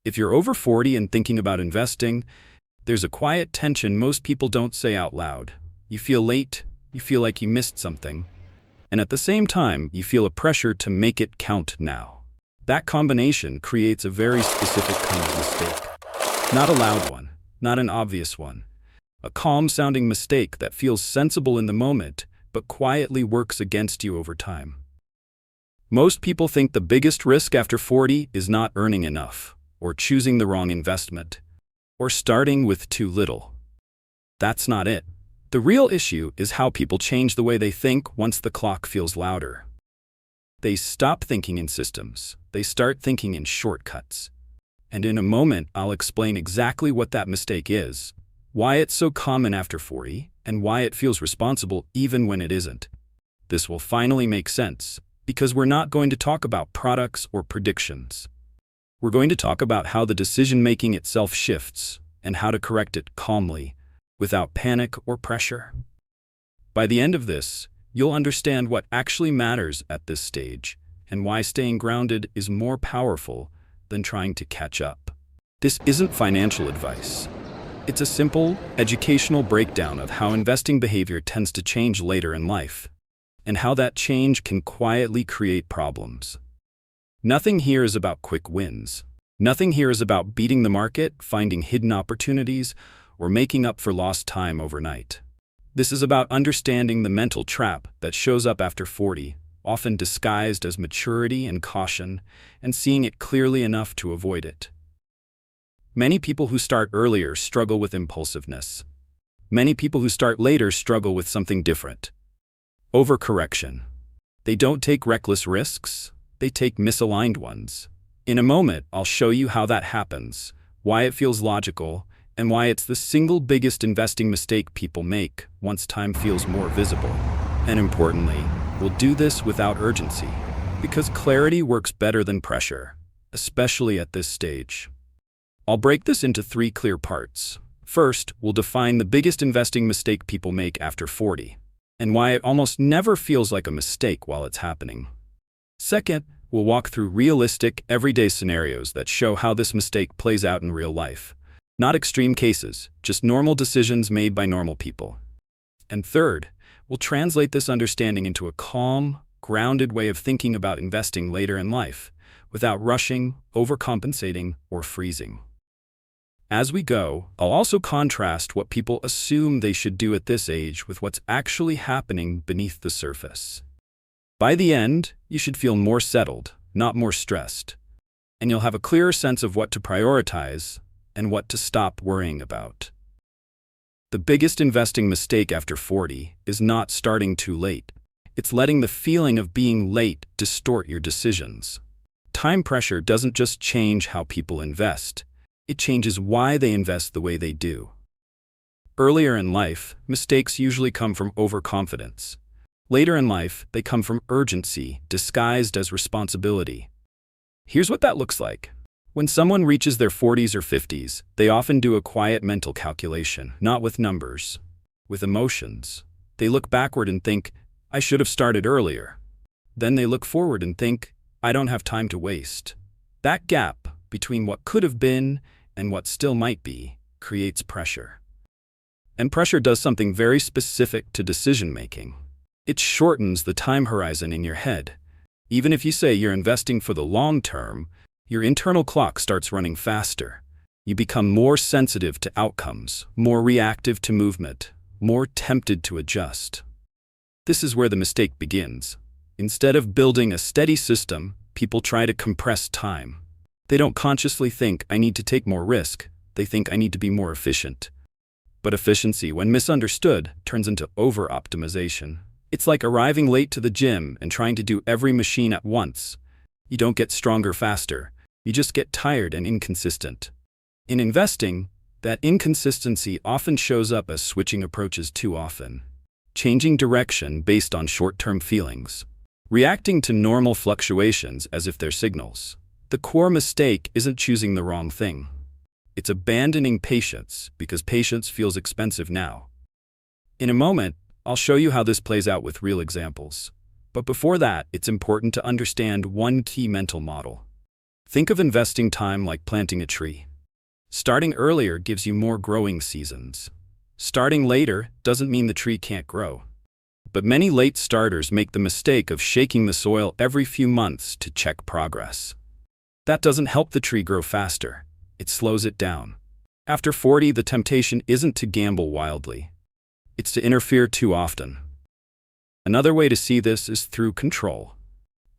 If you're over 40 and thinking about investing, there's a quiet tension most people don't say out loud. You feel late, you feel like you missed something, and at the same time, you feel a pressure to make it count now. That combination creates a very specific kind of mistake. Not a loud one, not an obvious one. A calm-sounding mistake that feels sensible in the moment, but quietly works against you over time. Most people think the biggest risk after 40 is not earning enough, or choosing the wrong investment, or starting with too little. That's not it. The real issue is how people change the way they think once the clock feels louder. They stop thinking in systems. They start thinking in shortcuts. And in a moment, I'll explain exactly what that mistake is, why it's so common after 40, and why it feels responsible even when it isn't. This will finally make sense, because we're not going to talk about products or predictions. We're going to talk about how the decision-making itself shifts, and how to correct it calmly, without panic or pressure. By the end of this, you'll understand what actually matters at this stage, and why staying grounded is more powerful than trying to catch up. This isn't financial advice. It's a simple, educational breakdown of how investing behavior tends to change later in life, and how that change can quietly create problems. Nothing here is about quick wins. Nothing here is about beating the market, finding hidden opportunities, or making up for lost time overnight. This is about understanding the mental trap that shows up after 40, often disguised as maturity and caution, and seeing it clearly enough to avoid it. Many people who start earlier struggle with impulsiveness. Many people who start later struggle with something different. Overcorrection. They don't take reckless risks, they take misaligned ones. In a moment, I'll show you how that happens, why it feels logical, and why it's the single biggest investing mistake people make once time feels more visible. And importantly, we'll do this without urgency, because clarity works better than pressure, especially at this stage. I'll break this into 3 clear parts. First, we'll define the biggest investing mistake people make after 40, and why it almost never feels like a mistake while it's happening. Second, we'll walk through realistic, everyday scenarios that show how this mistake plays out in real life. Not extreme cases, just normal decisions made by normal people. And third, we'll translate this understanding into a calm, grounded way of thinking about investing later in life, without rushing, overcompensating, or freezing. As we go, I'll also contrast what people assume they should do at this age with what's actually happening beneath the surface. By the end, you should feel more settled, not more stressed, and you'll have a clearer sense of what to prioritize and what to stop worrying about. The biggest investing mistake after 40 is not starting too late. It's letting the feeling of being late distort your decisions. Time pressure doesn't just change how people invest. It changes why they invest the way they do. Earlier in life, mistakes usually come from overconfidence. Later in life, they come from urgency, disguised as responsibility. Here's what that looks like. When someone reaches their 40s or 50s, they often do a quiet mental calculation, not with numbers, with emotions. They look backward and think, I should have started earlier. Then they look forward and think, I don't have time to waste. That gap between what could have been and what still might be creates pressure. And pressure does something very specific to decision-making. It shortens the time horizon in your head. Even if you say you're investing for the long term, your internal clock starts running faster. You become more sensitive to outcomes, more reactive to movement, more tempted to adjust. This is where the mistake begins. Instead of building a steady system, people try to compress time. They don't consciously think, I need to take more risk. They think I need to be more efficient. But efficiency, when misunderstood, turns into over-optimization. It's like arriving late to the gym and trying to do every machine at once. You don't get stronger faster. You just get tired and inconsistent. In investing, that inconsistency often shows up as switching approaches too often, changing direction based on short-term feelings, reacting to normal fluctuations as if they're signals. The core mistake isn't choosing the wrong thing. It's abandoning patience because patience feels expensive now. In a moment, I'll show you how this plays out with real examples. But before that, it's important to understand one key mental model. Think of investing time like planting a tree. Starting earlier gives you more growing seasons. Starting later doesn't mean the tree can't grow. But many late starters make the mistake of shaking the soil every few months to check progress. That doesn't help the tree grow faster. It slows it down. After 40, the temptation isn't to gamble wildly. It's to interfere too often. Another way to see this is through control.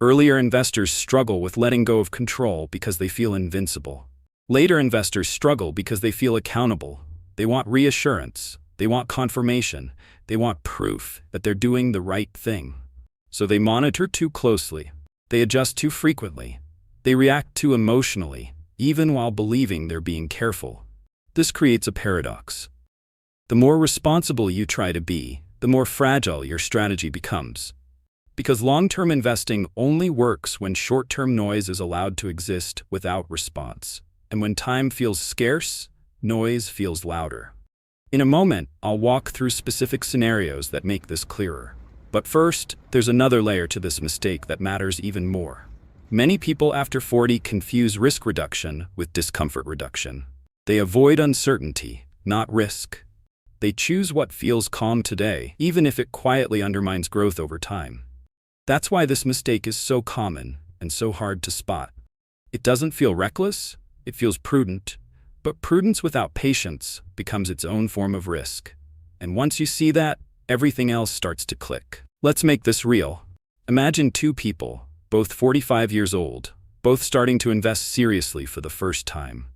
Earlier investors struggle with letting go of control because they feel invincible. Later investors struggle because they feel accountable. They want reassurance. They want confirmation. They want proof that they're doing the right thing. So they monitor too closely. They adjust too frequently. They react too emotionally, even while believing they're being careful. This creates a paradox. The more responsible you try to be, the more fragile your strategy becomes. Because long-term investing only works when short-term noise is allowed to exist without response. And when time feels scarce, noise feels louder. In a moment, I'll walk through specific scenarios that make this clearer. But first, there's another layer to this mistake that matters even more. Many people after 40 confuse risk reduction with discomfort reduction. They avoid uncertainty, not risk. They choose what feels calm today, even if it quietly undermines growth over time. That's why this mistake is so common and so hard to spot. It doesn't feel reckless, it feels prudent, but prudence without patience becomes its own form of risk. And once you see that, everything else starts to click. Let's make this real. Imagine two people, both 45 years old, both starting to invest seriously for the first time.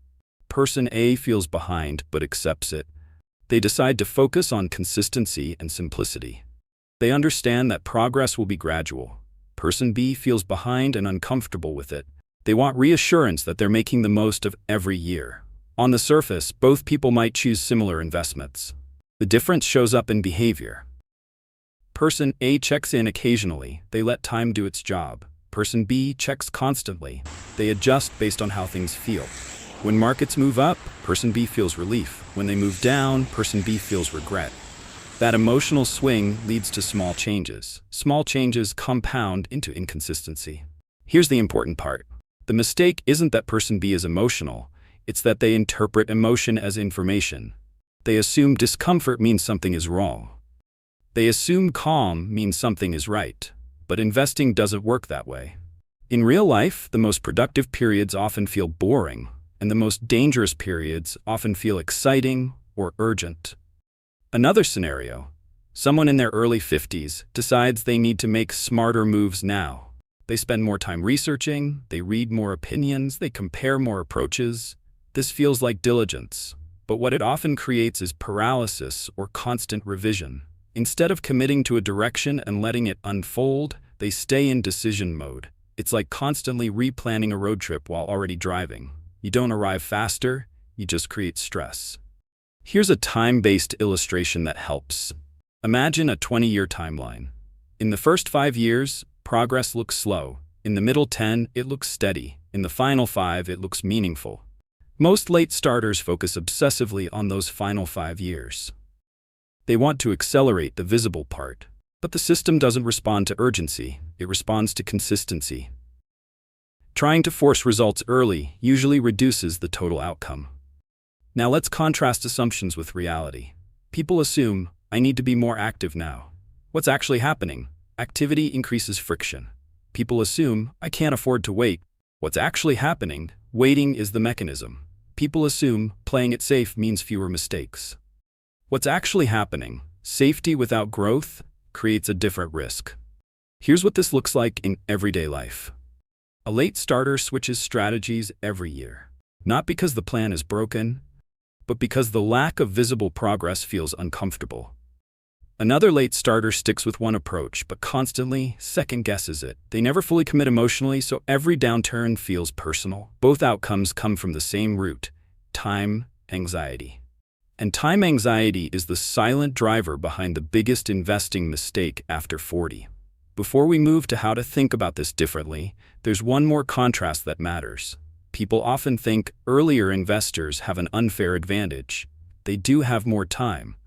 Person A feels behind but accepts it. They decide to focus on consistency and simplicity. They understand that progress will be gradual. Person B feels behind and uncomfortable with it. They want reassurance that they're making the most of every year. On the surface, both people might choose similar investments. The difference shows up in behavior. Person A checks in occasionally. They let time do its job. Person B checks constantly. They adjust based on how things feel. When markets move up, person B feels relief. When they move down, person B feels regret. That emotional swing leads to small changes. Small changes compound into inconsistency. Here's the important part. The mistake isn't that person B is emotional. It's that they interpret emotion as information. They assume discomfort means something is wrong. They assume calm means something is right. But investing doesn't work that way. In real life, the most productive periods often feel boring, and the most dangerous periods often feel exciting or urgent. Another scenario. Someone in their early 50s decides they need to make smarter moves now. They spend more time researching, they read more opinions, they compare more approaches. This feels like diligence, but what it often creates is paralysis or constant revision. Instead of committing to a direction and letting it unfold, they stay in decision mode. It's like constantly replanning a road trip while already driving. You don't arrive faster, you just create stress. Here's a time-based illustration that helps. Imagine a 20-year timeline. In the first 5 years, progress looks slow. In the middle 10, it looks steady. In the final 5, it looks meaningful. Most late starters focus obsessively on those final 5 years. They want to accelerate the visible part. But the system doesn't respond to urgency, it responds to consistency. Trying to force results early usually reduces the total outcome. Now let's contrast assumptions with reality. People assume, I need to be more active now. What's actually happening? Activity increases friction. People assume, I can't afford to wait. What's actually happening? Waiting is the mechanism. People assume, playing it safe means fewer mistakes. What's actually happening? Safety without growth creates a different risk. Here's what this looks like in everyday life. A late starter switches strategies every year. Not because the plan is broken, but because the lack of visible progress feels uncomfortable. Another late starter sticks with one approach, but constantly second-guesses it. They never fully commit emotionally, so every downturn feels personal. Both outcomes come from the same root: time anxiety. And time anxiety is the silent driver behind the biggest investing mistake after 40. Before we move to how to think about this differently, there's one more contrast that matters. People often think earlier investors have an unfair advantage. They do have more time.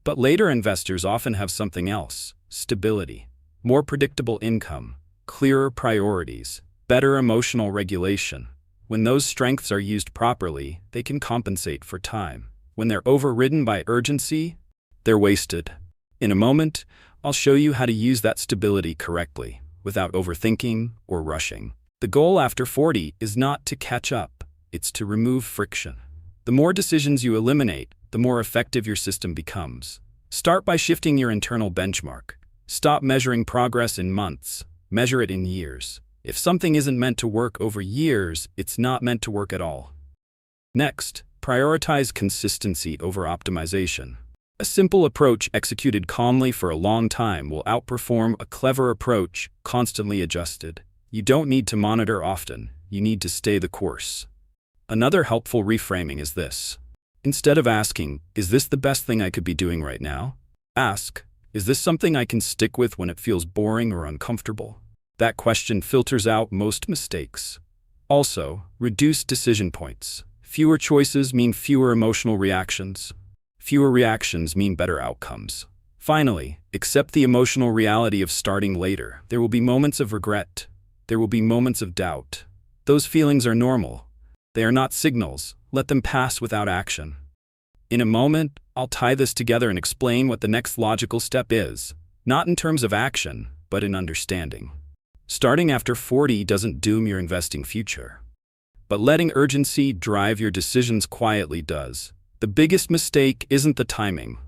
But later investors often have something else: stability, more predictable income, clearer priorities, better emotional regulation. When those strengths are used properly, they can compensate for time. When they're overridden by urgency, they're wasted. In a moment, I'll show you how to use that stability correctly, without overthinking or rushing. The goal after 40 is not to catch up, it's to remove friction. The more decisions you eliminate, the more effective your system becomes. Start by shifting your internal benchmark. Stop measuring progress in months, measure it in years. If something isn't meant to work over years, it's not meant to work at all. Next, prioritize consistency over optimization. A simple approach executed calmly for a long time will outperform a clever approach constantly adjusted. You don't need to monitor often, you need to stay the course. Another helpful reframing is this. Instead of asking, "Is this the best thing I could be doing right now?" Ask, "Is this something I can stick with when it feels boring or uncomfortable?" That question filters out most mistakes. Also, reduce decision points. Fewer choices mean fewer emotional reactions. Fewer reactions mean better outcomes. Finally, accept the emotional reality of starting later. There will be moments of regret. There will be moments of doubt. Those feelings are normal. They are not signals. Let them pass without action. In a moment, I'll tie this together and explain what the next logical step is, not in terms of action, but in understanding. Starting after 40 doesn't doom your investing future. But letting urgency drive your decisions quietly does. The biggest mistake isn't the timing.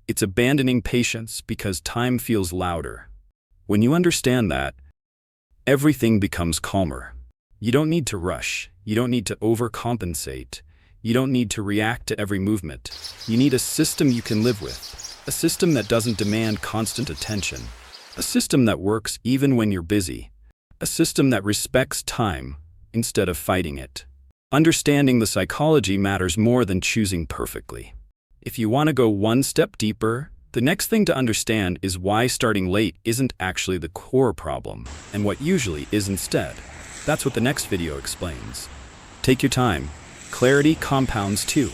It's abandoning patience because time feels louder. When you understand that, everything becomes calmer. You don't need to rush. You don't need to overcompensate. You don't need to react to every movement. You need a system you can live with. A system that doesn't demand constant attention. A system that works even when you're busy. A system that respects time instead of fighting it. Understanding the psychology matters more than choosing perfectly. If you want to go one step deeper, the next thing to understand is why starting late isn't actually the core problem, and what usually is instead. That's what the next video explains. Take your time. Clarity compounds too.